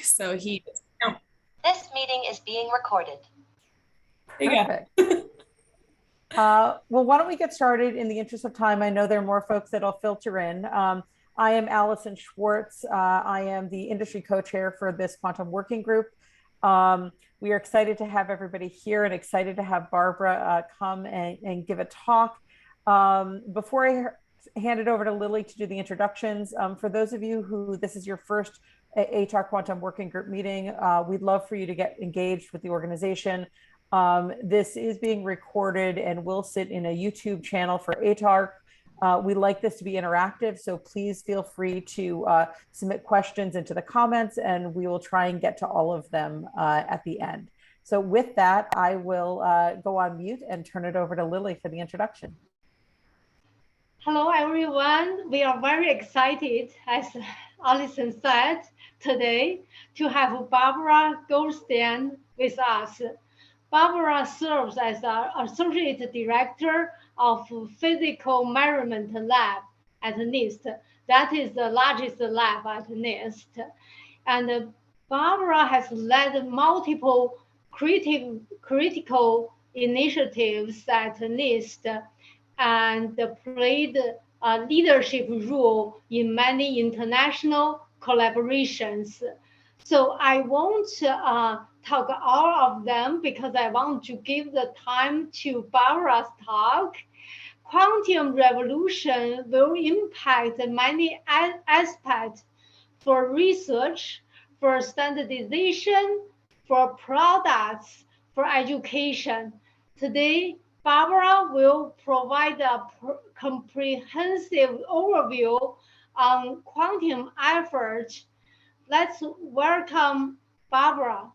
so he. This meeting is being recorded. Perfect. Well, why don't we get started in the interest of time? I know there are more folks that'll filter in. I am Allison Schwartz. I am the industry co-chair for this quantum working group. We are excited to have everybody here and excited to have Barbara come and give a talk. Before I hand it over to Lily to do the introductions, for those of you who this is your first ATARC Quantum Working Group meeting, we'd love for you to get engaged with the organization. This is being recorded and will sit in a YouTube channel for ATARC. We like this to be interactive, so please feel free to submit questions into the comments and we will try and get to all of them at the end. So with that, I will go on mute and turn it over to Lily for the introduction. Hello, everyone. We are very excited, as Alison said, today to have Barbara Goldstein with us. Barbara serves as our Associate Director of Physical Measurement Lab at NIST. That is the largest lab at NIST. And Barbara has led multiple critical initiatives at NIST and played a leadership role in many international collaborations. So I won't talk all of them because I want to give the time to Barbara's talk. Quantum revolution will impact many aspects for research, for standardization, for products, for education. Today, Barbara will provide a comprehensive overview on quantum efforts. Let's welcome Barbara.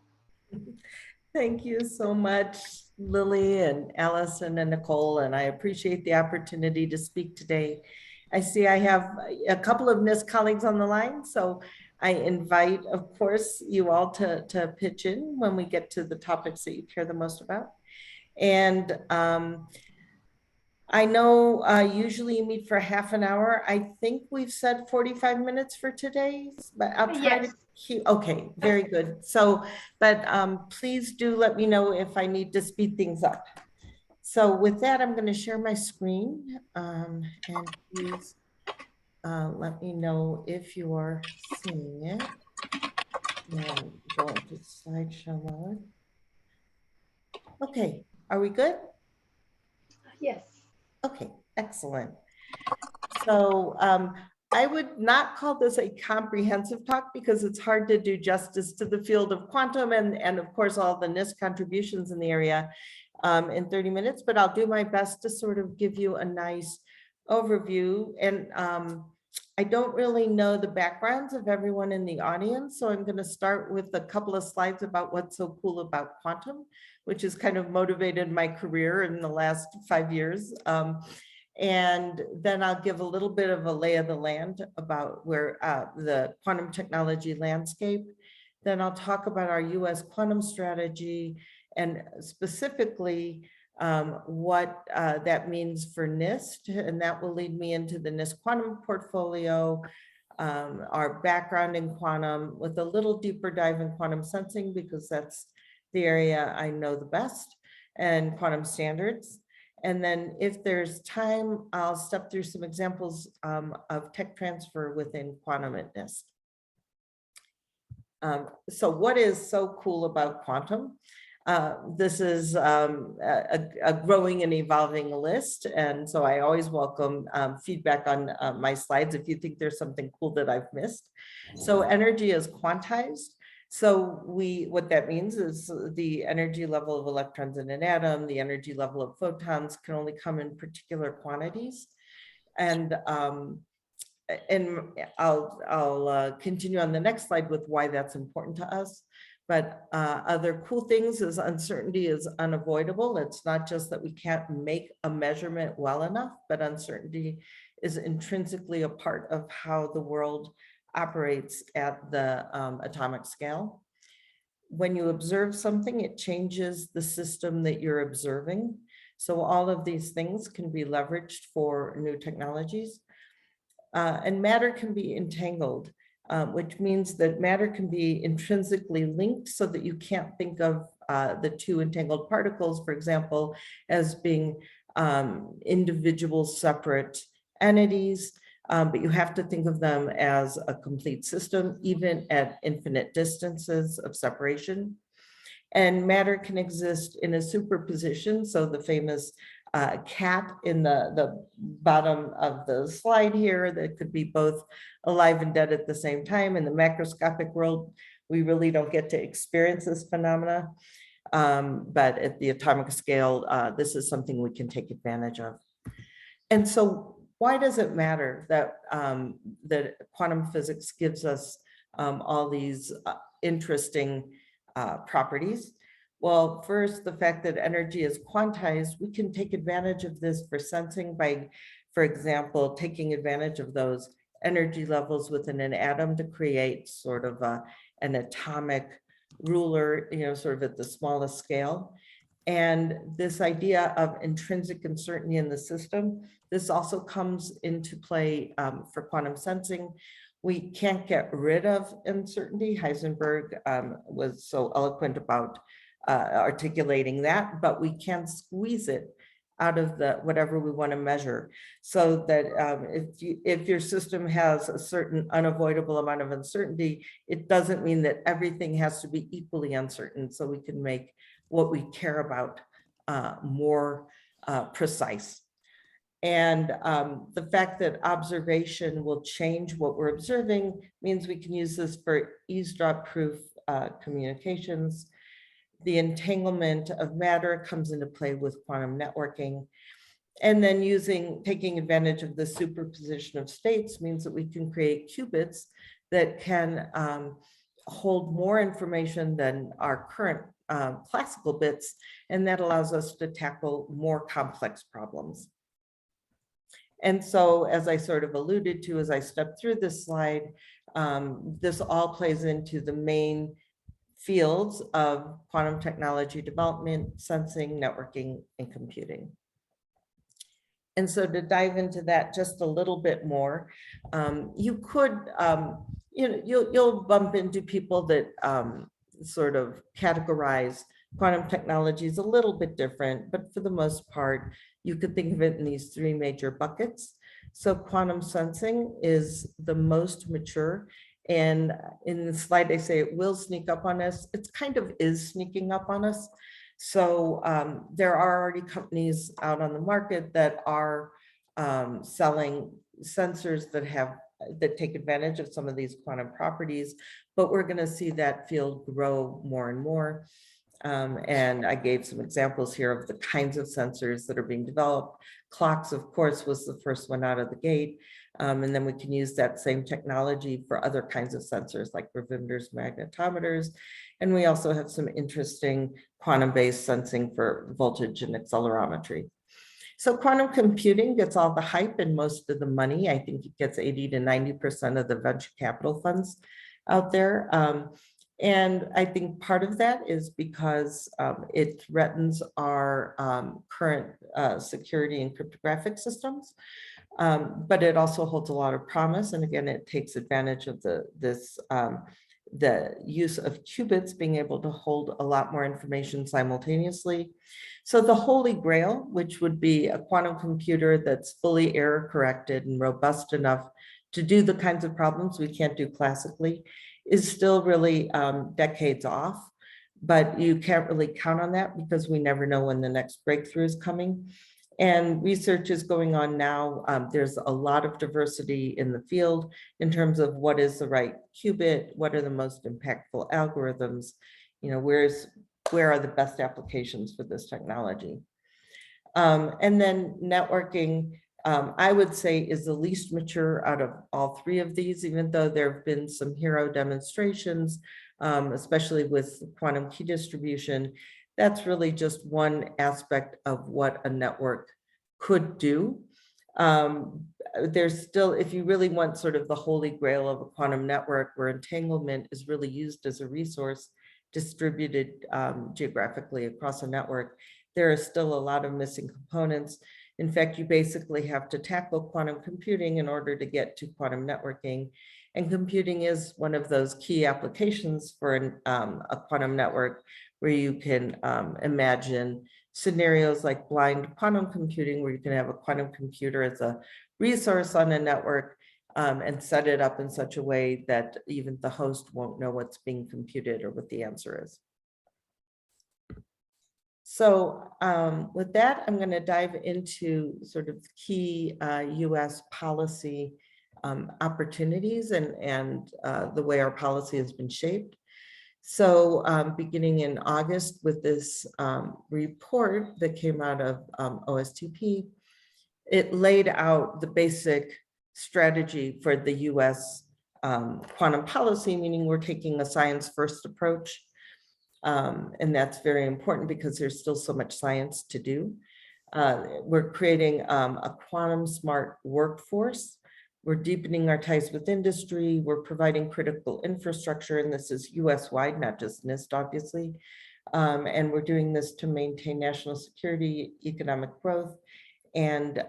Thank you so much, Lily and Allison and Nicole, and I appreciate the opportunity to speak today. I see I have a couple of NIST colleagues on the line, so I invite, of course, you all to pitch in when we get to the topics that you care the most about. And I know usually you meet for half an hour. I think we've said 45 minutes for today, but I'll try to keep, okay, very good. So, but please do let me know if I need to speed things up. So with that, I'm going to share my screen and please let me know if you are seeing it. And go into slideshow mode. Okay, are we good? Yes. Okay, excellent. So I would not call this a comprehensive talk because it's hard to do justice to the field of quantum and of course all the NIST contributions in the area in 30 minutes, but I'll do my best to sort of give you a nice overview. And I don't really know the backgrounds of everyone in the audience, so I'm going to start with a couple of slides about what's so cool about quantum, which has kind of motivated my career in the last 5 years. And then I'll give a little bit of a lay of the land about where the quantum technology landscape. Then I'll talk about our US quantum strategy and specifically what that means for NIST, and that will lead me into the NIST quantum portfolio, our background in quantum with a little deeper dive in quantum sensing because that's the area I know the best, and quantum standards. And then if there's time, I'll step through some examples of tech transfer within quantum at NIST. So what is so cool about quantum? This is a growing and evolving list. And so I always welcome feedback on my slides if you think there's something cool that I've missed. So energy is quantized. So what that means is the energy level of electrons in an atom, the energy level of photons can only come in particular quantities. And I'll continue on the next slide with why that's important to us. But other cool things is uncertainty is unavoidable. It's not just that we can't make a measurement well enough, but uncertainty is intrinsically a part of how the world operates at the atomic scale. When you observe something, it changes the system that you're observing. So all of these things can be leveraged for new technologies. And matter can be entangled. which means that matter can be intrinsically linked so that you can't think of the two entangled particles, for example, as being individual separate entities, but you have to think of them as a complete system, even at infinite distances of separation. And matter can exist in a superposition. So the famous cat in the bottom of the slide here, that could be both alive and dead at the same time. In the macroscopic world, we really don't get to experience this phenomena. But at the atomic scale, this is something we can take advantage of. And so why does it matter that, that quantum physics gives us all these interesting properties? Well, first, the fact that energy is quantized, we can take advantage of this for sensing by, for example, taking advantage of those energy levels within an atom to create sort of an atomic ruler, sort of at the smallest scale. And this idea of intrinsic uncertainty in the system, this also comes into play for quantum sensing. We can't get rid of uncertainty. Heisenberg was so eloquent about articulating that, but we can squeeze it out of the whatever we want to measure, so that if your system has a certain unavoidable amount of uncertainty, it doesn't mean that everything has to be equally uncertain. So we can make what we care about more precise. And the fact that observation will change what we're observing means we can use this for eavesdrop-proof communications. The entanglement of matter comes into play with quantum networking. And then taking advantage of the superposition of states means that we can create qubits that can hold more information than our current classical bits, and that allows us to tackle more complex problems. And so, as I sort of alluded to as I stepped through this slide, this all plays into the main fields of quantum technology development, sensing, networking, and computing. And so to dive into that just a little bit more, you could, you'll bump into people that sort of categorize quantum technologies a little bit different, but for the most part, you could think of it in these three major buckets. So quantum sensing is the most mature. And in the slide, they say it will sneak up on us. It kind of is sneaking up on us. So there are already companies out on the market that are selling sensors that take advantage of some of these quantum properties, but we're going to see that field grow more and more. And I gave some examples here of the kinds of sensors that are being developed. Clocks, of course, was the first one out of the gate. And then we can use that same technology for other kinds of sensors like gravimeters, magnetometers. And we also have some interesting quantum-based sensing for voltage and accelerometry. So quantum computing gets all the hype and most of the money. I think it gets 80 to 90% of the venture capital funds out there. And I think part of that is because it threatens our current security and cryptographic systems. But it also holds a lot of promise. And again, it takes advantage of the use of qubits being able to hold a lot more information simultaneously. So the holy grail, which would be a quantum computer that's fully error corrected and robust enough to do the kinds of problems we can't do classically, is still really decades off. But you can't really count on that because we never know when the next breakthrough is coming. And research is going on now. There's a lot of diversity in the field in terms of what is the right qubit, what are the most impactful algorithms, where are the best applications for this technology. And then networking, I would say, is the least mature out of all three of these, even though there have been some hero demonstrations, especially with quantum key distribution. That's really just one aspect of what a network could do. There's still, if you really want sort of the holy grail of a quantum network where entanglement is really used as a resource distributed geographically across a network, there are still a lot of missing components. In fact, you basically have to tackle quantum computing in order to get to quantum networking. And computing is one of those key applications for a quantum network, where you can imagine scenarios like blind quantum computing, where you can have a quantum computer as a resource on a network and set it up in such a way that even the host won't know what's being computed or what the answer is. So with that, I'm going to dive into sort of key US policy opportunities and the way our policy has been shaped. So beginning in August with this report that came out of OSTP, it laid out the basic strategy for the US quantum policy, meaning we're taking a science-first approach. And that's very important because there's still so much science to do. We're creating a quantum smart workforce. We're deepening our ties with industry. We're providing critical infrastructure, and this is US-wide, not just NIST, obviously. And we're doing this to maintain national security, economic growth, and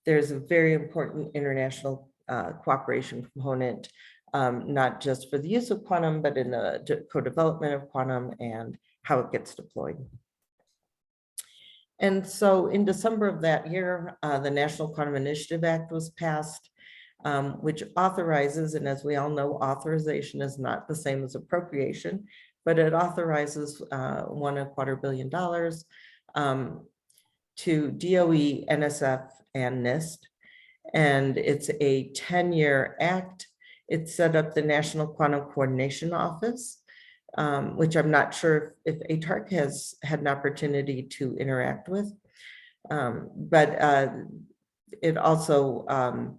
there's a very important international cooperation component, not just for the use of quantum, but in the co-development of quantum and how it gets deployed. And so in December of that year, the National Quantum Initiative Act was passed, which authorizes, and as we all know, authorization is not the same as appropriation, but it authorizes $1.25 billion to DOE, NSF, and NIST. And it's a 10-year act. It set up the National Quantum Coordination Office, which I'm not sure if ATARC has had an opportunity to interact with. But it also,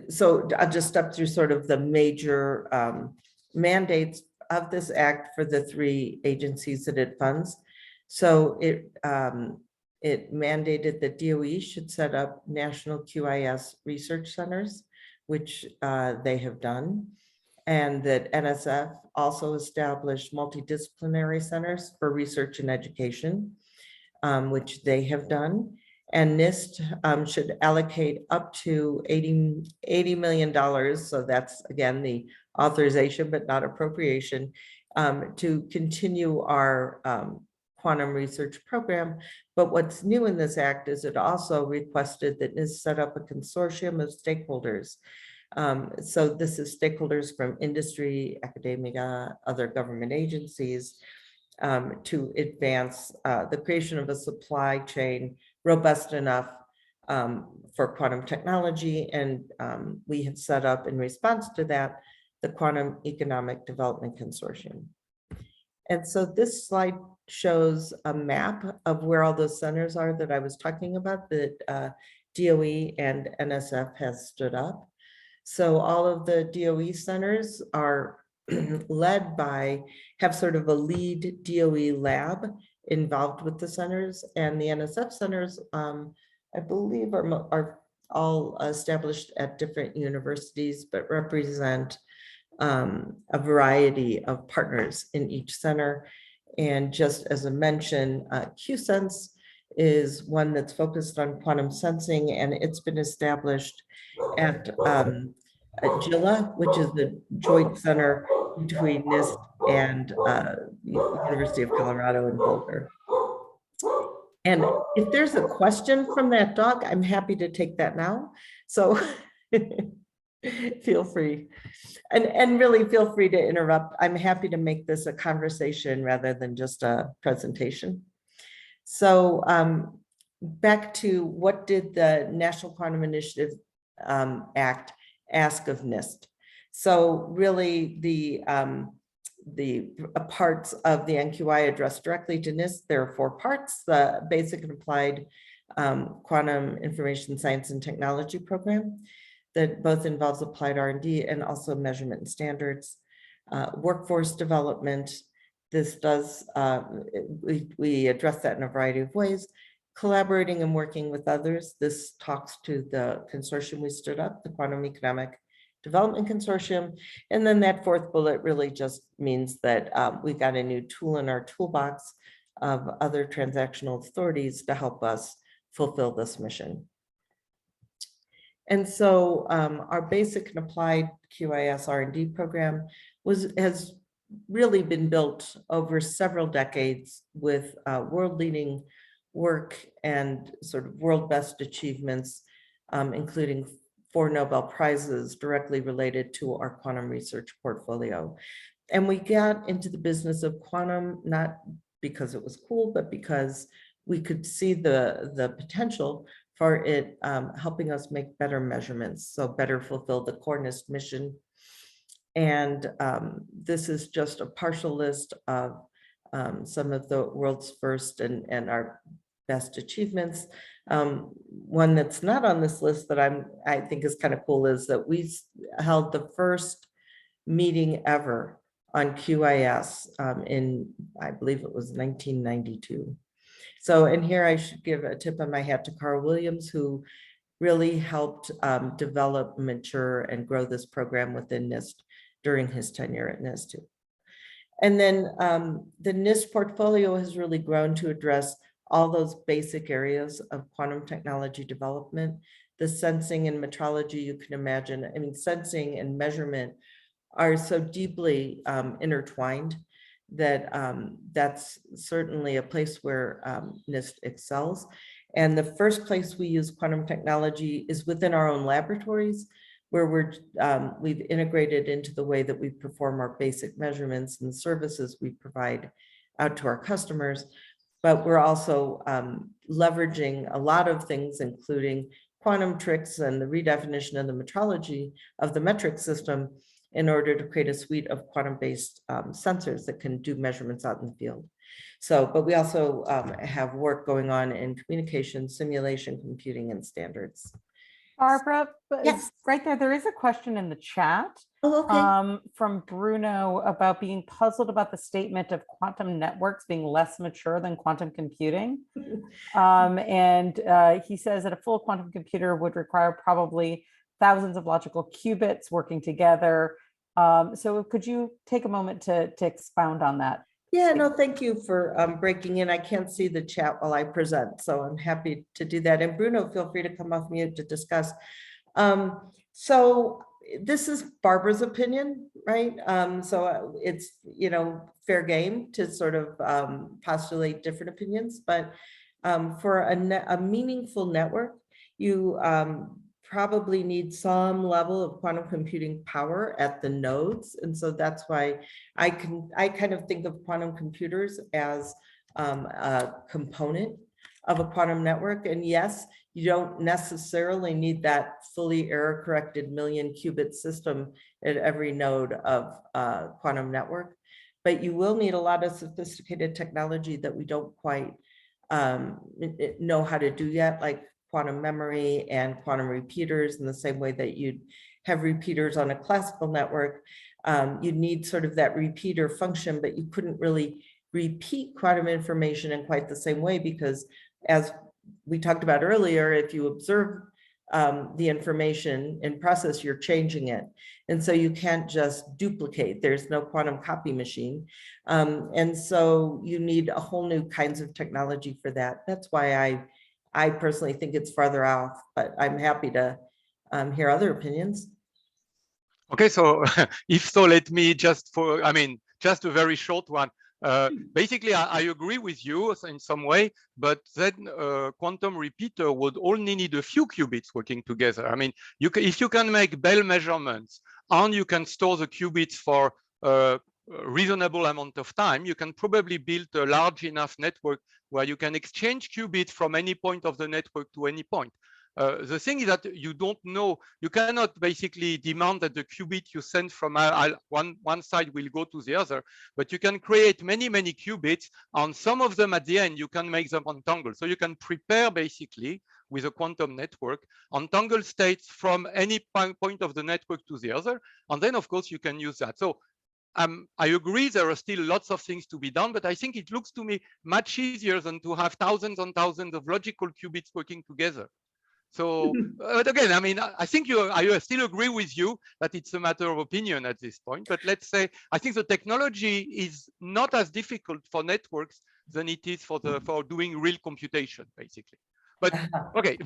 so I'll just step through sort of the major mandates of this act for the three agencies that it funds. So it mandated that DOE should set up national QIS research centers, which they have done, and that NSF also established multidisciplinary centers for research and education, which they have done. And NIST should allocate up to $80 million. So that's, again, the authorization, but not appropriation, to continue our quantum research program. But what's new in this act is it also requested that NIST set up a consortium of stakeholders. So this is stakeholders from industry, academia, other government agencies, to advance the creation of a supply chain robust enough for quantum technology. And we have set up, in response to that, the Quantum Economic Development Consortium. And so this slide shows a map of where all those centers are that I was talking about, that DOE and NSF has stood up. So all of the DOE centers are led by, have sort of a lead DOE lab involved with the centers, and the NSF centers, I believe, are all established at different universities, but represent a variety of partners in each center. And just as a mention, QSense is one that's focused on quantum sensing, and it's been established at GILA, which is the joint center between NIST and University of Colorado in Boulder. And if there's a question from that dog, I'm happy to take that now. So feel free. And really feel free to interrupt. I'm happy to make this a conversation rather than just a presentation. So back to what did the National Quantum Initiative Act ask of NIST? So really the parts of the NQI addressed directly to NIST. There are 4 parts: the basic and applied quantum information science and technology program that both involves applied R&D and also measurement and standards, workforce development. This does, we address that in a variety of ways. Collaborating and working with others. This talks to the consortium we stood up, the Quantum Economic Development Consortium. And then that 4th bullet really just means that we got a new tool in our toolbox of other transactional authorities to help us fulfill this mission. And so our basic and applied QIS R&D program has really been built over several decades with world-leading work and sort of world best achievements, including 4 Nobel Prizes directly related to our quantum research portfolio. And we got into the business of quantum, not because it was cool, but because we could see the potential for it helping us make better measurements, so better fulfill the core NIST mission. And this is just a partial list of some of the world's first and our best achievements. One that's not on this list that I think is kind of cool is that we held the first meeting ever on QIS in, I believe it was 1992. So, and here I should give a tip of my hat to Carl Williams, who really helped develop, mature, and grow this program within NIST during his tenure at NIST too. And then the NIST portfolio has really grown to address all those basic areas of quantum technology development. The sensing and metrology, you can imagine, I mean, sensing and measurement are so deeply intertwined that that's certainly a place where NIST excels. And the first place we use quantum technology is within our own laboratories, where we've integrated into the way that we perform our basic measurements and services we provide out to our customers. But we're also leveraging a lot of things, including quantum tricks and the redefinition of the metrology of the metric system in order to create a suite of quantum-based sensors that can do measurements out in the field. So, but we also have work going on in communication, simulation, computing, and standards. Barbara, but Yes. right there is a question in the chat from Bruno about being puzzled about the statement of quantum networks being less mature than quantum computing. He says that a full quantum computer would require probably thousands of logical qubits working together. So could you take a moment to expound on that? Yeah, no, thank you for breaking in. I can't see the chat while I present, so I'm happy to do that. And Bruno, feel free to come off mute to discuss. So this is Barbara's opinion, right? So it's, you know, fair game to sort of postulate different opinions, but for a meaningful network, you probably need some level of quantum computing power at the nodes. And so that's why I kind of think of quantum computers as a component of a quantum network. And yes, you don't necessarily need that fully error corrected million qubit system at every node of a quantum network, but you will need a lot of sophisticated technology that we don't quite know how to do yet, like quantum memory and quantum repeaters, in the same way that you'd have repeaters on a classical network. You'd need sort of that repeater function, but you couldn't really repeat quantum information in quite the same way, because as we talked about earlier, if you observe the information in process, you're changing it. And so you can't just duplicate. There's no quantum copy machine. And so you need a whole new kinds of technology for that. That's why I personally think it's farther off, but I'm happy to hear other opinions. Okay, so if so, let me just just a very short one. Basically, I agree with you in some way, but then quantum repeater would only need a few qubits working together. I mean, if you can make Bell measurements and you can store the qubits for a reasonable amount of time, you can probably build a large enough network where you can exchange qubits from any point of the network to any point. The thing is that you don't know, you cannot basically demand that the qubit you send from one side will go to the other, but you can create many, many qubits, and some of them at the end, you can make them untangle. So you can prepare basically with a quantum network, untangle states from any point of the network to the other, and then of course you can use that. So I agree there are still lots of things to be done, but I think it looks to me much easier than to have thousands and thousands of logical qubits working together. So, but again, I mean, I think I still agree with you that it's a matter of opinion at this point. But let's say, I think the technology is not as difficult for networks than it is for doing real computation, basically. But okay,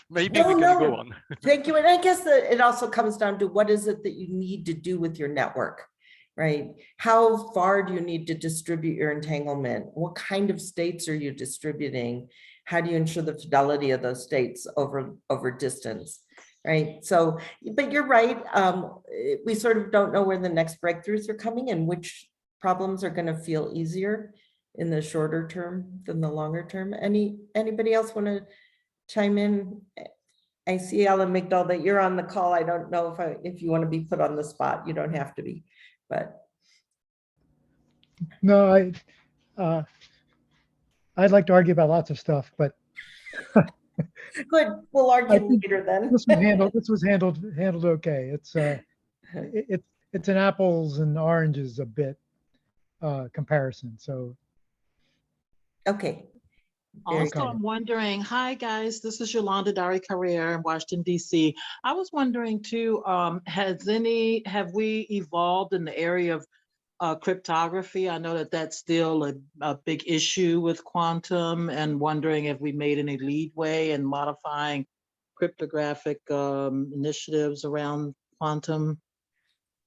maybe No, we can no. go on. Thank you. And I guess that it also comes down to what is it that you need to do with your network, right? How far do you need to distribute your entanglement? What kind of states are you distributing? How do you ensure the fidelity of those states over distance, right? So, but you're right. We sort of don't know where the next breakthroughs are coming and which problems are going to feel easier in the shorter term than the longer term. Anybody else want to chime in? I see, Alan McDowell, that you're on the call. I don't know if you want to be put on the spot. You don't have to be, but. No, I'd like to argue about lots of stuff, but Good, we'll argue later then. This was handled okay. It's an apples and oranges a bit comparison. So Okay. Also, I'm wondering, hi guys, this is Yolanda Dari Carrere in Washington, DC. I was wondering too, have we evolved in the area of cryptography? I know that that's still a big issue with quantum, and wondering if we made any leadway in modifying cryptographic initiatives around quantum.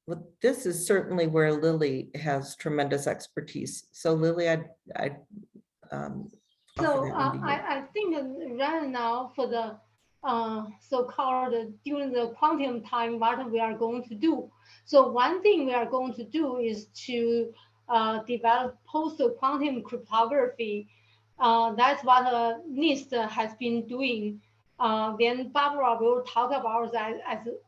Well, this is certainly where Lily has tremendous expertise. So Lily, I think right now for the so-called during the quantum time, what we are going to do. So one thing we are going to do is to develop post-quantum cryptography. That's what NIST has been doing. Then Barbara will talk about that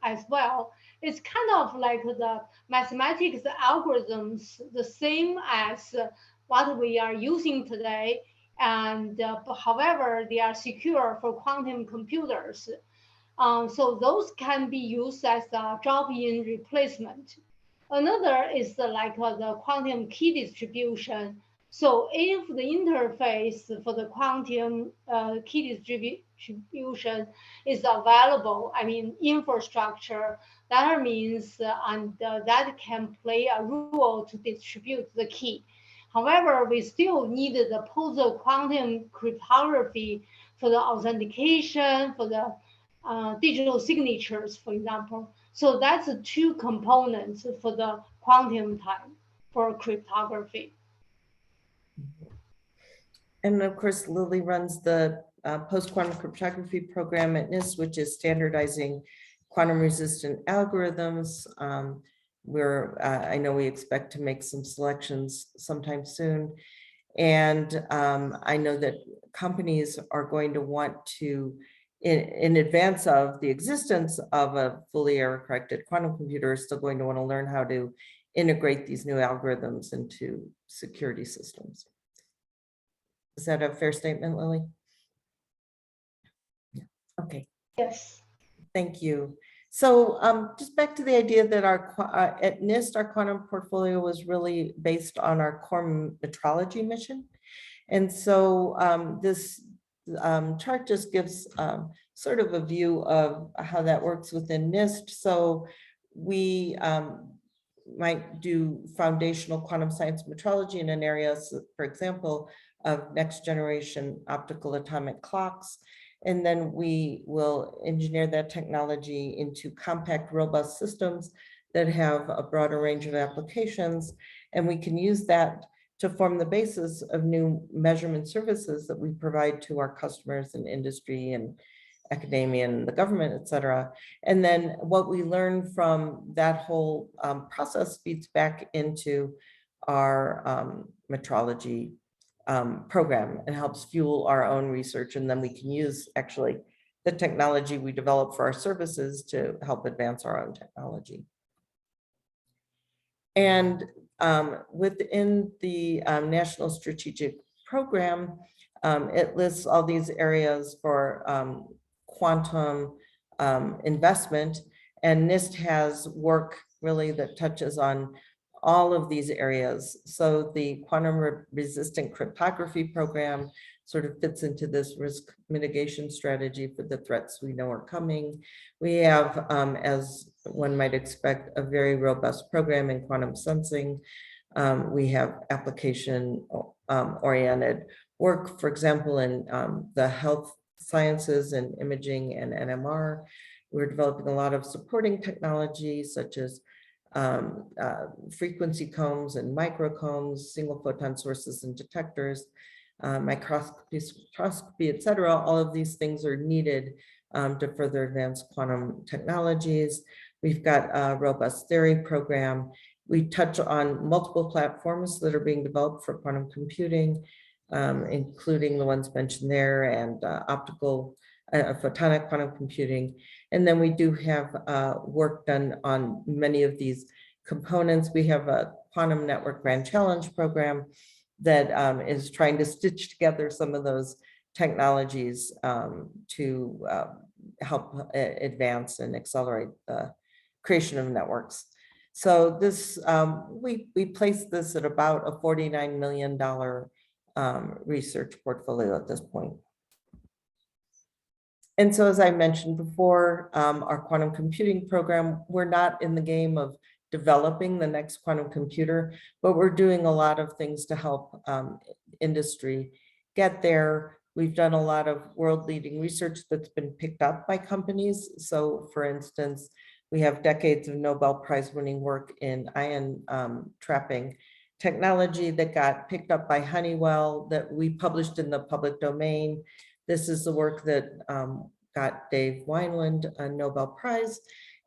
as well. It's kind of like the mathematics algorithms, the same as what we are using today. And however, they are secure for quantum computers. So those can be used as a drop-in replacement. Another is like the quantum key distribution. So if the interface for the quantum key distribution is available, I mean infrastructure, that means that can play a role to distribute the key. However, we still need the post-quantum cryptography for the authentication, for the digital signatures, for example. So that's the two components for the quantum time for cryptography. And of course, Lily runs the post-quantum cryptography program at NIST, which is standardizing quantum resistant algorithms. I know we expect to make some selections sometime soon. And I know that companies are going to want to, in advance of the existence of a fully error-corrected quantum computer, are still going to want to learn how to integrate these new algorithms into security systems. Is that a fair statement, Lily? Yeah. Okay. Yes. Thank you. So just back to the idea that at NIST, our quantum portfolio was really based on our core metrology mission. And so this chart just gives sort of a view of how that works within NIST. So we might do foundational quantum science metrology in an area, for example, of next generation optical atomic clocks. And then we will engineer that technology into compact, robust systems that have a broader range of applications. And we can use that to form the basis of new measurement services that we provide to our customers in industry and academia and the government, et cetera. And then what we learn from that whole process feeds back into our metrology program and helps fuel our own research. And then we can use actually the technology we develop for our services to help advance our own technology. And within the National Strategic Program, it lists all these areas for quantum investment, and NIST has work really that touches on all of these areas. So the quantum resistant cryptography program sort of fits into this risk mitigation strategy for the threats we know are coming. We have, as one might expect, a very robust program in quantum sensing. We have application oriented work, for example, in the health sciences and imaging and NMR. We're developing a lot of supporting technologies such as frequency combs and microcombs, single photon sources and detectors, microscopy, spectroscopy, et cetera. All of these things are needed to further advance quantum technologies. We've got a robust theory program. We touch on multiple platforms that are being developed for quantum computing, including the ones mentioned there, and optical, photonic quantum computing. And then we do have work done on many of these components. We have a Quantum Network Grand Challenge program that is trying to stitch together some of those technologies to help advance and accelerate the creation of networks. So this, we placed this at about a $49 million research portfolio at this point. And so, as I mentioned before, our quantum computing program, we're not in the game of developing the next quantum computer, but we're doing a lot of things to help industry get there. We've done a lot of world-leading research that's been picked up by companies. So, for instance, we have decades of Nobel Prize-winning work in ion trapping technology that got picked up by Honeywell that we published in the public domain. This is the work that got Dave Wineland a Nobel Prize,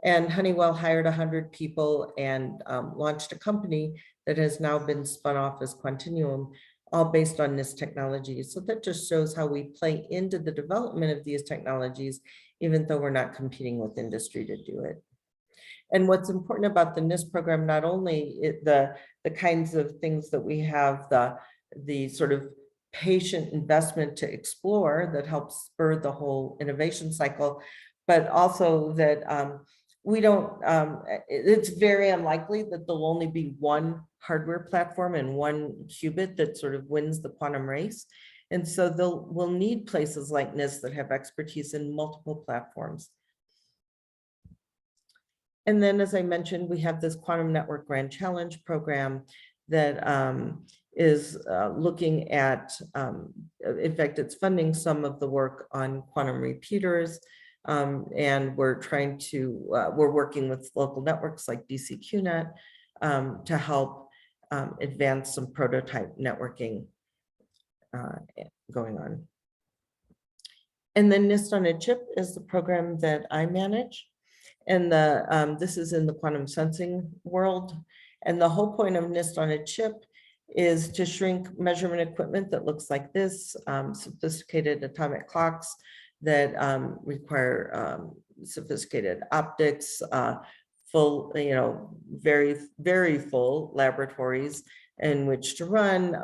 and Honeywell hired 100 people and launched a company that has now been spun off as Quantinuum, all based on NIST technology. So that just shows how we play into the development of these technologies, even though we're not competing with industry to do it. And what's important about the NIST program, not only the kinds of things that we have, the sort of patient investment to explore that helps spur the whole innovation cycle, but also that we don't, it's very unlikely that there'll only be one hardware platform and one qubit that sort of wins the quantum race. And so we'll need places like NIST that have expertise in multiple platforms. And then, as I mentioned, we have this Quantum Network Grand Challenge program that is looking at, in fact, it's funding some of the work on quantum repeaters. And we're trying to, we're working with local networks like DCQNet to help advance some prototype networking going on. And then NIST on a Chip is the program that I manage. And this is in the quantum sensing world. And the whole point of NIST on a Chip is to shrink measurement equipment that looks like this, sophisticated atomic clocks that require sophisticated optics, full, very, very full laboratories in which to run,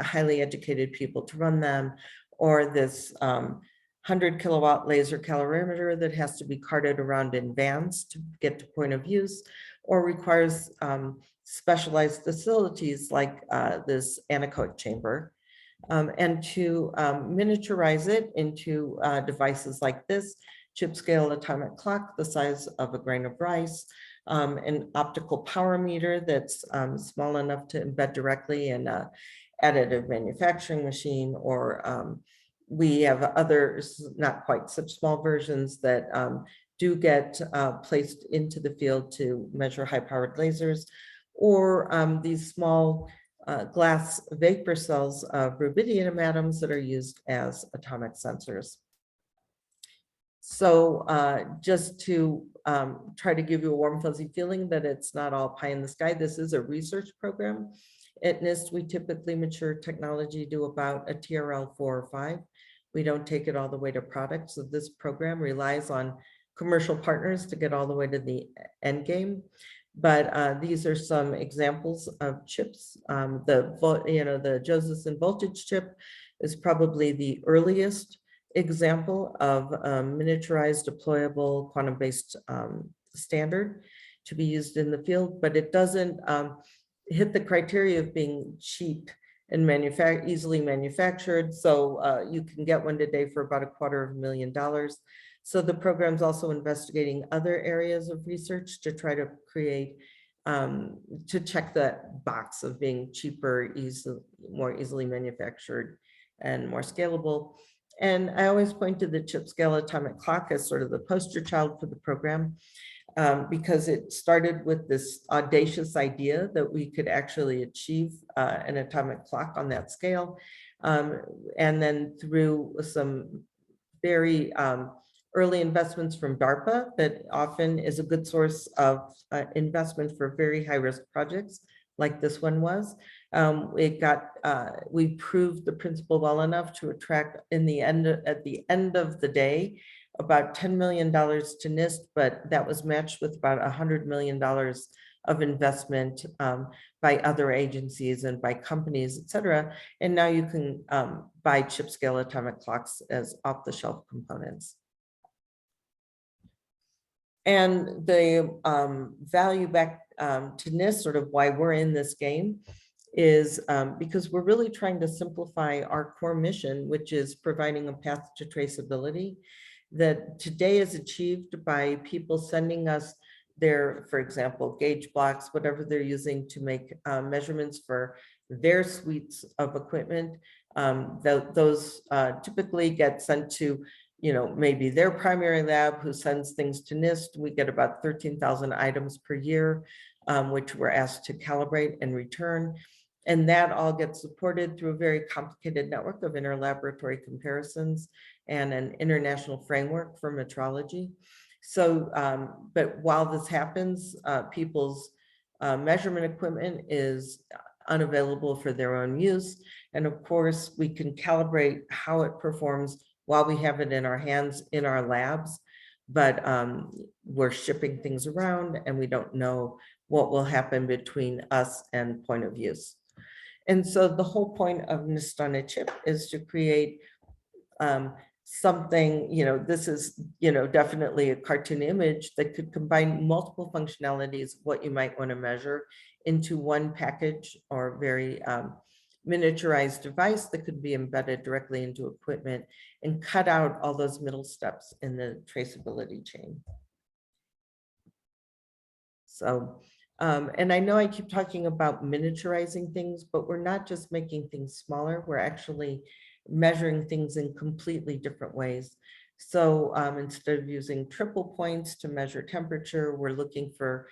highly educated people to run them, or this 100 kilowatt laser calorimeter that has to be carted around in vans to get to point of use, or requires specialized facilities like this anechoic chamber, and to miniaturize it into devices like this, chip scale atomic clock the size of a grain of rice, an optical power meter that's small enough to embed directly in an additive manufacturing machine, or we have others, not quite such small versions that do get placed into the field to measure high-powered lasers, or these small glass vapor cells of rubidium atoms that are used as atomic sensors. So just to try to give you a warm, fuzzy feeling that it's not all pie in the sky, this is a research program. At NIST, we typically mature technology to about a TRL 4 or 5. We don't take it all the way to product. So this program relies on commercial partners to get all the way to the end game. But these are some examples of chips. The Josephson voltage chip is probably the earliest example of a miniaturized deployable quantum-based standard to be used in the field, but it doesn't hit the criteria of being cheap and easily manufactured. So you can get one today for about $250,000. So the program's also investigating other areas of research to try to create, to check that box of being cheaper, more easily manufactured, and more scalable. And I always point to the chip scale atomic clock as sort of the poster child for the program, because it started with this audacious idea that we could actually achieve an atomic clock on that scale. And then through some very early investments from DARPA that often is a good source of investment for very high risk projects like this one was. We proved the principle well enough to attract at the end of the day, about $10 million to NIST, but that was matched with about $100 million of investment by other agencies and by companies, et cetera. And now you can buy chip scale atomic clocks as off the shelf components. And the value back to NIST, sort of why we're in this game, is because we're really trying to simplify our core mission, which is providing a path to traceability that today is achieved by people sending us their, for example, gauge blocks, whatever they're using to make measurements for their suites of equipment. Those typically get sent to, maybe their primary lab who sends things to NIST. We get about 13,000 items per year, which we're asked to calibrate and return. And that all gets supported through a very complicated network of interlaboratory comparisons and an international framework for metrology. So, but while this happens, people's measurement equipment is unavailable for their own use. And of course, we can calibrate how it performs while we have it in our hands in our labs, but we're shipping things around and we don't know what will happen between us and point of use. And so the whole point of NIST on a chip is to create something, this is, definitely a cartoon image that could combine multiple functionalities, what you might want to measure into one package or very miniaturized device that could be embedded directly into equipment and cut out all those middle steps in the traceability chain. So, and I know I keep talking about miniaturizing things, but we're not just making things smaller, we're actually measuring things in completely different ways. So instead of using triple points to measure temperature, we're looking for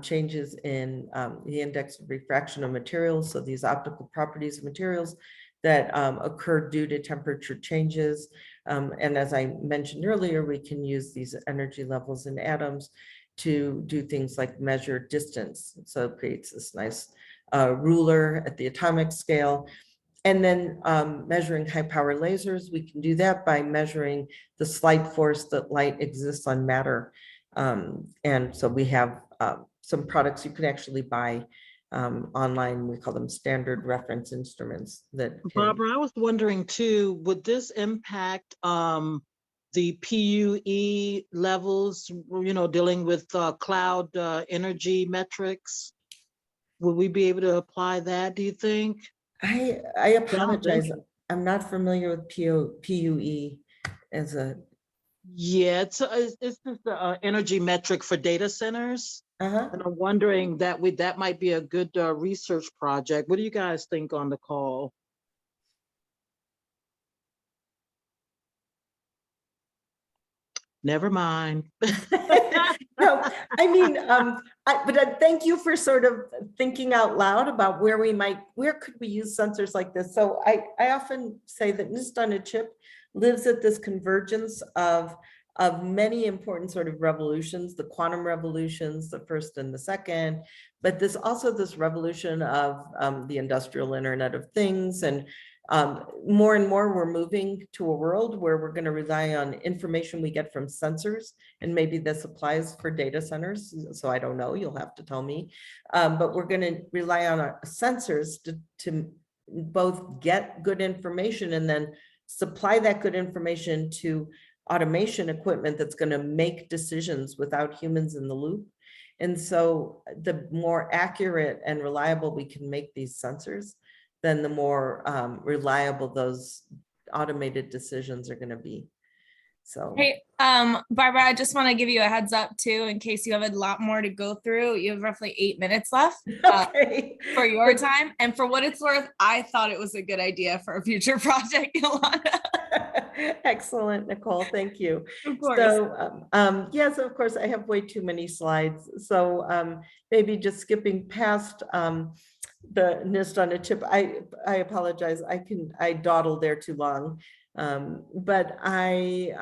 changes in the index of refraction of materials. So these optical properties of materials that occur due to temperature changes. And as I mentioned earlier, we can use these energy levels in atoms to do things like measure distance. So it creates this nice ruler at the atomic scale. And then measuring high power lasers, we can do that by measuring the slight force that light exists on matter. And so we have some products you can actually buy online. We call them standard reference instruments that can... Barbara, I was wondering too, would this impact the PUE levels, dealing with cloud energy metrics? Will we be able to apply that, do you think? I apologize. I'm not familiar with PUE as a... Yeah, it's just the energy metric for data centers. And I'm wondering that might be a good research project. What do you guys think on the call? Never mind. No, I mean, but thank you for sort of thinking out loud about where could we use sensors like this? So I often say that NIST on a chip lives at this convergence of many important sort of revolutions, the quantum revolutions, the first and the second, but this revolution of the industrial Internet of Things. And more and more we're moving to a world where we're going to rely on information we get from sensors, and maybe this applies for data centers, so I don't know, you'll have to tell me, but we're going to rely on our sensors to both get good information and then supply that good information to automation equipment that's going to make decisions without humans in the loop. And so the more accurate and reliable we can make these sensors, then the more reliable those automated decisions are going to be. So. Hey, Barbara, I just want to give you a heads up too, in case you have a lot more to go through. You have roughly 8 minutes left Okay. for your time. And for what it's worth, I thought it was a good idea for a future project, Yolanda. Excellent, Nicole. Thank you. Of course. So, yes, of course, I have way too many slides. So maybe just skipping past the NIST on a chip. I apologize. I dawdled there too long. But I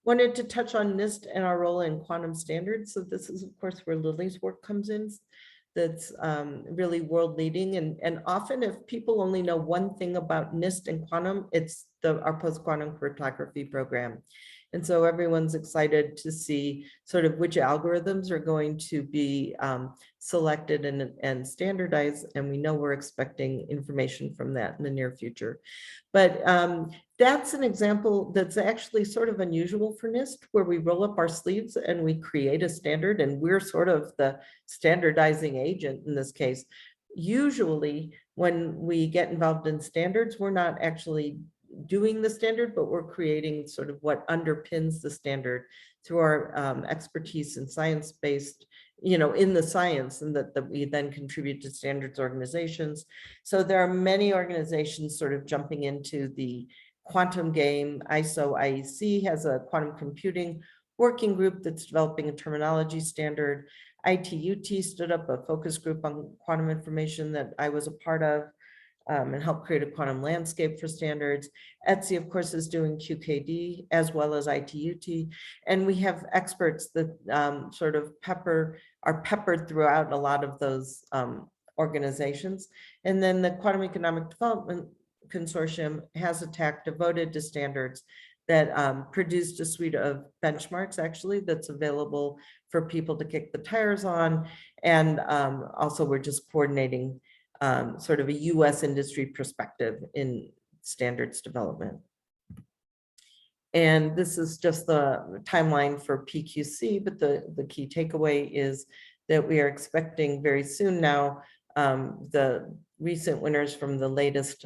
wanted to touch on NIST and our role in quantum standards. So this is, of course, where Lily's work comes in. That's really world leading. And often if people only know one thing about NIST and quantum, it's our post-quantum cryptography program. And so everyone's excited to see sort of which algorithms are going to be selected and standardized. And we know we're expecting information from that in the near future. But that's an example that's actually sort of unusual for NIST, where we roll up our sleeves and we create a standard, and we're sort of the standardizing agent in this case. Usually when we get involved in standards, we're not actually doing the standard, but we're creating sort of what underpins the standard through our expertise in science-based, in the science, and that we then contribute to standards organizations. So there are many organizations sort of jumping into the quantum game. IEC has a quantum computing working group that's developing a terminology standard. ITUT stood up a focus group on quantum information that I was a part of. And help create a quantum landscape for standards. ETSI, of course, is doing QKD as well as ITUT. And we have experts that sort of are peppered throughout a lot of those organizations. And then the Quantum Economic Development Consortium has a TAC devoted to standards that produced a suite of benchmarks, actually, that's available for people to kick the tires on. And also we're just coordinating sort of a US industry perspective in standards development. And this is just the timeline for PQC, but the key takeaway is that we are expecting very soon now the recent winners from the latest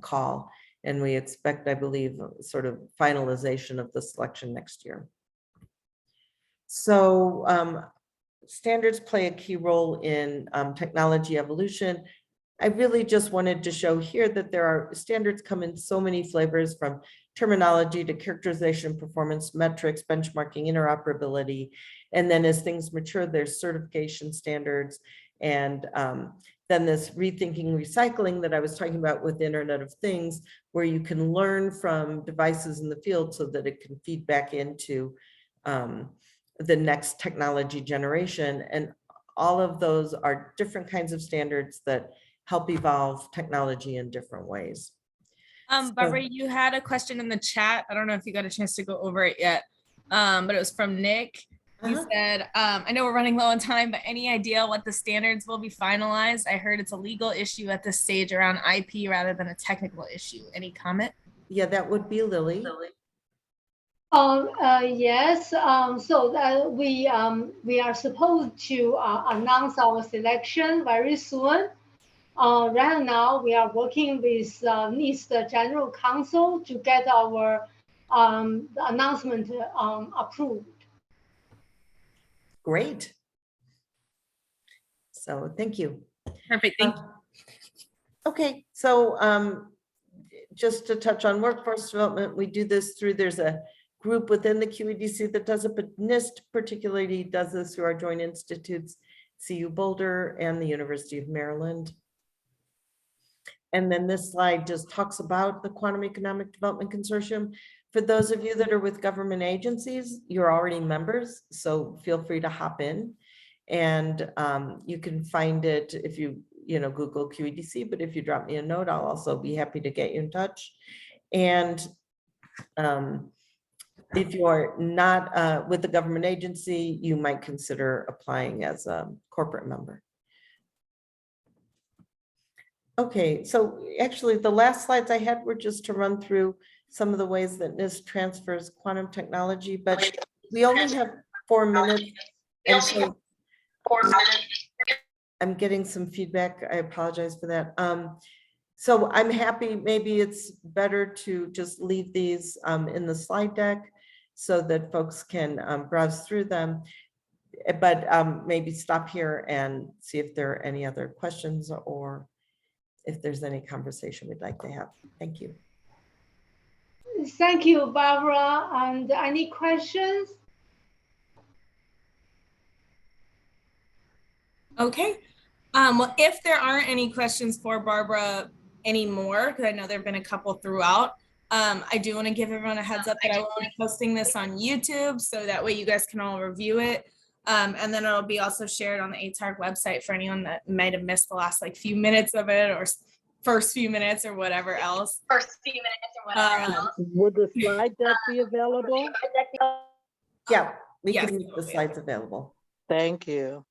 call. And we expect, I believe, sort of finalization of the selection next year. So standards play a key role in technology evolution. I really just wanted to show here that there are standards come in so many flavors, from terminology to characterization, performance metrics, benchmarking, interoperability. And then as things mature, there's certification standards. And then this rethinking recycling that I was talking about with the Internet of Things, where you can learn from devices in the field so that it can feed back into the next technology generation. And all of those are different kinds of standards that help evolve technology in different ways. Barbara, you had a question in the chat. I don't know if you got a chance to go over it yet, but it was from Nick. He said, I know we're running low on time, but any idea what the standards will be finalized? I heard it's a legal issue at this stage around IP rather than a technical issue. Any comment? Yeah, that would be Lily. Yes. So we are supposed to announce our selection very soon. Right now, we are working with NIST General Counsel to get our announcement approved. Great. So thank you. Perfect. Thank you. Okay, so just to touch on workforce development, we do this through, there's a group within the QEDC that does it, but NIST particularly does this through our joint institutes, CU Boulder and the University of Maryland. And then this slide just talks about the Quantum Economic Development Consortium. For those of you that are with government agencies, you're already members, so feel free to hop in. And you can find it if you Google QEDC, but if you drop me a note, I'll also be happy to get you in touch. And if you're not with the government agency, you might consider applying as a corporate member. Okay, so actually the last slides I had were just to run through some of the ways that NIST transfers quantum technology, but we only have 4 minutes. And so I'm getting some feedback. I apologize for that. So I'm happy, maybe it's better to just leave these in the slide deck. so that folks can browse through them. But maybe stop here and see if there are any other questions or if there's any conversation we'd like to have. Thank you. Thank you, Barbara. And any questions? Okay. Well, if there aren't any questions for Barbara anymore, because I know there have been a couple throughout, I do want to give everyone a heads up that I will be posting this on YouTube, so that way you guys can all review it. And then it'll be also shared on the ATARC website for anyone that might have missed the last like few minutes of it, or first few minutes, or whatever else. Would the slide deck be available? Yeah, we Yes, can make the slides available. Thank you.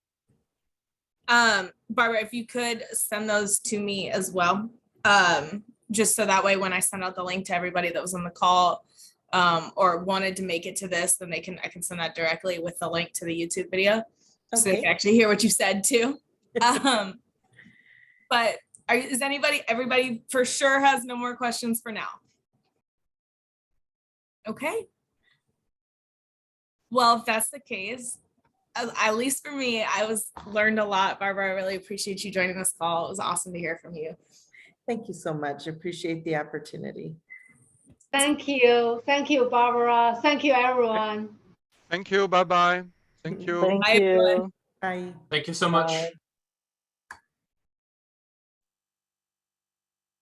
Barbara, if you could send those to me as well, just so that way when I send out the link to everybody that was on the call, or wanted to make it to this, then I can send that directly with the link to the YouTube video, so they can actually hear what you said too. But is everybody for sure has no more questions for now? Okay. Well, if that's the case, at least for me, I learned a lot. Barbara, I really appreciate you joining this call. It was awesome to hear from you. Thank you so much. Appreciate the opportunity. Thank you. Thank you, Barbara. Thank you, everyone. Thank you. Bye-bye. Thank you. Thank Bye, you. everyone. Bye. Thank you so much. Bye.